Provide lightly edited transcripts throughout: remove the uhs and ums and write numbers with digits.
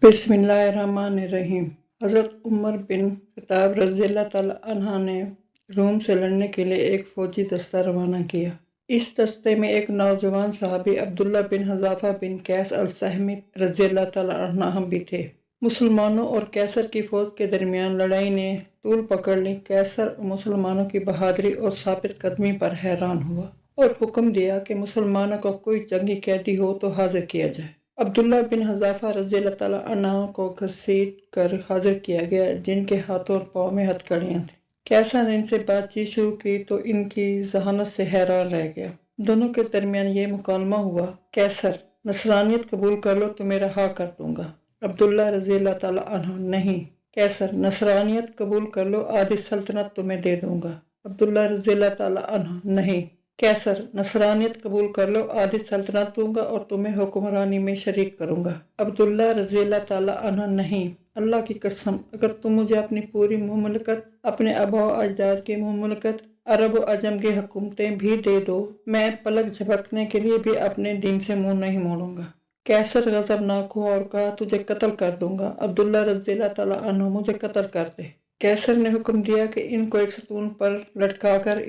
बिस्मिल्लाहिर्रहमानिर्रहीम। हज़रत Umar bin Khattab रज़ी अल्लाह ताला अन्हा ने रूम से लड़ने के लिए एक फ़ौजी दस्ता रवाना किया। इस दस्ते में एक नौजवान सहाबी अब्दुल्ला बिन हज़ाफ़ा बिन कैस अल-सहमी रज़ी अल्लाह ताला अन्हा भी थे। मुसलमानों और कैसर की फ़ौज के दरमियान लड़ाई ने तूल पकड़ ली। कैसर मुसलमानों की बहादुरी और साबित कदमी पर हैरान हुआ और हुक्म दिया कि मुसलमानों का कोई जंगी कैदी हो तो हाजिर किया जाए। अब्दुल्ला बिन हज़ाफ़ा रज़ी अल्लाह ताला अन्हु को घसीट कर हाजिर किया गया, जिनके हाथों और पाँव में हथकड़ियाँ थीं। कैसर ने इनसे बातचीत शुरू की तो इनकी ज़हानत से हैरान रह गया। दोनों के दरमियान ये मुकालमा हुआ। कैसर, नसरानियत कबूल कर लो तो मैं रहा कर दूंगा। अब्दुल्ला रज़ी अल्लाह ताला अन्हु, नहीं। कैसर, नसरानियत कबूल कर लो, आधी सल्तनत तुम्हें दे दूंगा। अब्दुल्ला रज़ी अल्लाह ताला अन्हु, नहीं। कैसर, नसरानियत कबूल कर लो, आधी सल्तनत दूंगा और तुम्हें हुक्मरानी में शरीक करूंगा। अब्दुल्ला रज़ी अल्लाह ताला अन्हु, नहीं, अल्लाह की कसम, अगर तुम मुझे अपनी पूरी मुमलकत, अपने आबा अजदाद की मुमलकत, अरब व अजम की हुकूमतें भी दे दो, मैं पलक झपकने के लिए भी अपने दीन से मुंह नहीं मोड़ूंगा। कैसर गज़बनाक हुआ और कहा, तुझे कत्ल कर दूंगा। अब्दुल्ला रज़ी अल्लाह ताला अन्हु, मुझे कत्ल कर दे। कैसर ने हुक्म दिया कि इनको एक सतून पर लटकाकर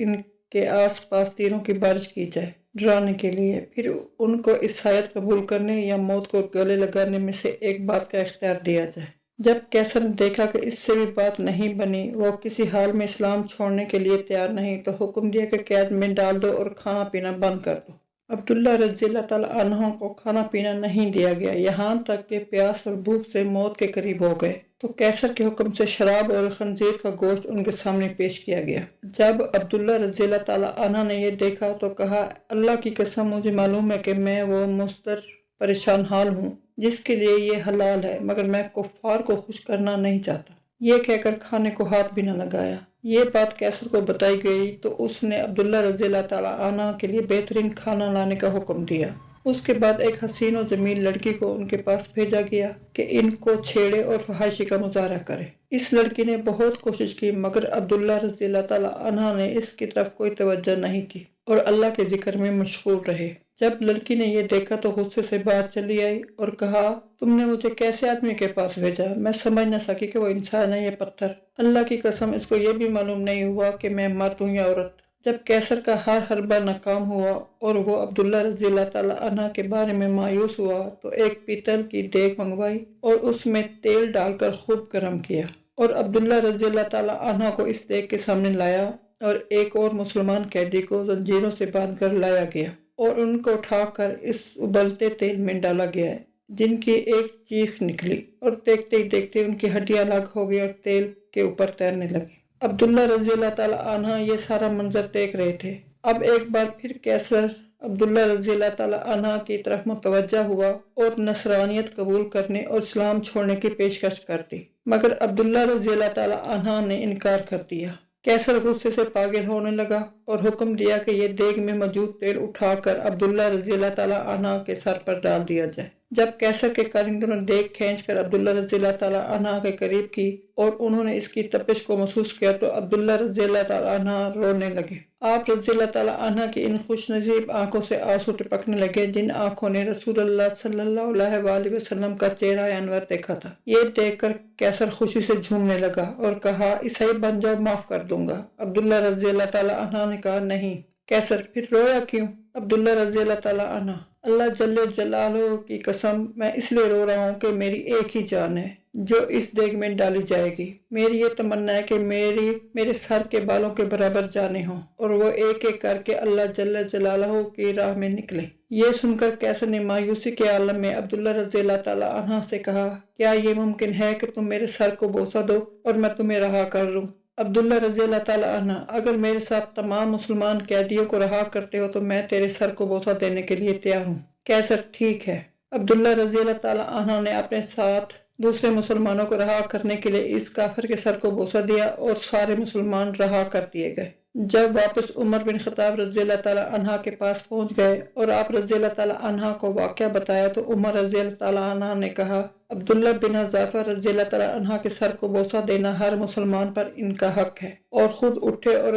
के आस पास तीरों की बारिश की जाए डराने के लिए। फिर उनको इस शायद कबूल करने या मौत को गले लगाने में से एक बात का इख्तियार दिया जाए। जब कैसर ने देखा कि इससे भी बात नहीं बनी, वो किसी हाल में इस्लाम छोड़ने के लिए तैयार नहीं, तो हुक्म दिया कि कैद में डाल दो और खाना पीना बंद कर दो। अब्दुल्ला रज़ी अल्लाह ताला अन्हु को खाना पीना नहीं दिया गया, यहाँ तक कि प्यास और भूख से मौत के करीब हो गए तो कैसर के हुक्म से शराब और खंजीर का गोश्त उनके सामने पेश किया गया। जब अब्दुल्ला रज़ी अल्लाह ताला अन्हु ने यह देखा तो कहा, अल्लाह की कसम, मुझे मालूम है कि मैं वो मुस्तर परेशान हाल हूँ जिसके लिए ये हलाल है, मगर मैं कुफ्फार को खुश करना नहीं चाहता। ये कहकर खाने को हाथ भी न लगाया। ये बात कैसर को बताई गई तो उसने अब्दुल्ला रज़ी अल्लाह ताला अन्हु के लिए बेहतरीन खाना लाने का हुक्म दिया। उसके बाद एक हसीन और जमील लड़की को उनके पास भेजा गया कि इनको छेड़े और फहाइशी का मुजाहरा करे। इस लड़की ने बहुत कोशिश की, मगर अब्दुल्ला रज़ी अल्लाह ताला अन्हु ने इसकी तरफ कोई तवज्जो नहीं की और अल्लाह के जिक्र में मशगूल रहे। जब लड़की ने यह देखा तो गुस्से से बाहर चली आई और कहा, तुमने मुझे कैसे आदमी के पास भेजा? मैं समझ न सकी कि वो इंसान है या पत्थर। अल्लाह की कसम, इसको यह भी मालूम नहीं हुआ कि मैं मर्द हूँ या औरत। जब कैसर का हर हरबा नाकाम हुआ और वो अब्दुल्ला रज़ी अल्लाह ताला अन्हु के बारे में मायूस हुआ तो एक पीतल की देग मंगवाई और उसमें तेल डालकर खूब गर्म किया और अब्दुल्ला रज़ी अल्लाह ताला अन्हु को इस देग के सामने लाया और एक और मुसलमान कैदी को जंजीरों से बांधकर लाया गया और उनको उठाकर इस उबलते तेल में डाला गया, जिनकी एक चीख निकली और देखते ही देखते उनकी हड्डियां अलग हो गई और तेल के ऊपर तैरने लगी। अब्दुल्ला रज़ी अल्लाह ताला अन्हु ये सारा मंजर देख रहे थे। अब एक बार फिर कैसर अब्दुल्ला रज़ी अल्लाह ताला अन्हु की तरफ मुतवज्जा हुआ और नसरानियत कबूल करने और इस्लाम छोड़ने की पेशकश कर दी, मगर अब्दुल्ला रज़ी अल्लाह ताला अन्हु ने इनकार कर दिया। कैसर गुस्से से पागल होने लगा और हुक्म दिया कि यह देग में मौजूद तेल उठाकर अब्दुल्ला रज़ी अल्लाह ताला अन्हु के सर पर डाल दिया जाए। जब कैसर के कारिंदों ने देग खींचकर अब्दुल्ला रज़ी अल्लाह ताला अन्हु के करीब की और उन्होंने इसकी तपिश को महसूस किया तो अब्दुल्ला रज़ी अल्लाह ताला अन्हु रोने लगे। आप रज़ी अल्लाह ताला अन्हु की इन खुश नसीब आंखों से आंसू टपकने लगे, जिन आंखों ने रसूलुल्लाह सल्लल्लाहु अलैहि वसल्लम का चेहरा अनवर देखा था। ये देखकर कैसर खुशी से झूमने लगा और कहा, ईसाई बन जाओ, माफ कर दूंगा। अब्दुल्ला रज़ी अल्लाह ताला अन्हु ने कहा, नहीं। कैसर, फिर रोया क्यों? अब्दुल्ला रज़ी अल्लाह ताला अन्हु, अल्लाह जल्ले जलालहू की कसम, मैं इसलिए रो रहा हूँ कि मेरी एक ही जान है जो इस देग में डाली जाएगी। मेरी ये तमन्ना है कि मेरे सर के बालों के बराबर जाने हों और वो एक एक करके अल्लाह जल्ले जलालहू की राह में निकले। ये सुनकर कैसर ने मायूसी के आलम में अब्दुल्ला रज़ी अल्लाह ताला अन्हु से कहा, क्या ये मुमकिन है कि तुम मेरे सर को बोसा दो और मैं तुम्हें रहा कर लूँ? अब्दुल्ला रज़ी अल्लाह ताला अन्हु, अगर मेरे साथ तमाम मुसलमान कैदियों को रहा करते हो तो मैं तेरे सर को बोसा देने के लिए तैयार हूँ। कैसर, ठीक है। अब्दुल्ला रज़ी अल्लाह ताला अन्हु ने अपने साथ दूसरे मुसलमानों को रहा करने के लिए इस काफिर के सर को बोसा दिया और सारे मुसलमान रहा कर दिए गए। जब वापस उमर बिन खत्ताब रज़ी अल्लाह ताला अन्हु के पास पहुंच गए और आप रज़ी अल्लाह ताला अन्हु को वाक़या बताया तो उमर रज़ी अल्लाह ताला अन्हु ने कहा, अब्दुल्ला बिन हज़ाफ़ा रज़ी अल्लाह ताला अन्हु के सर को बोसा देना हर मुसलमान पर इनका हक है, और खुद उठे और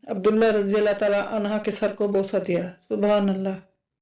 अब्दुल्ला रज़ी अल्लाह ताला अन्हु के सर को बोसा दिया। सुभान अल्लाह।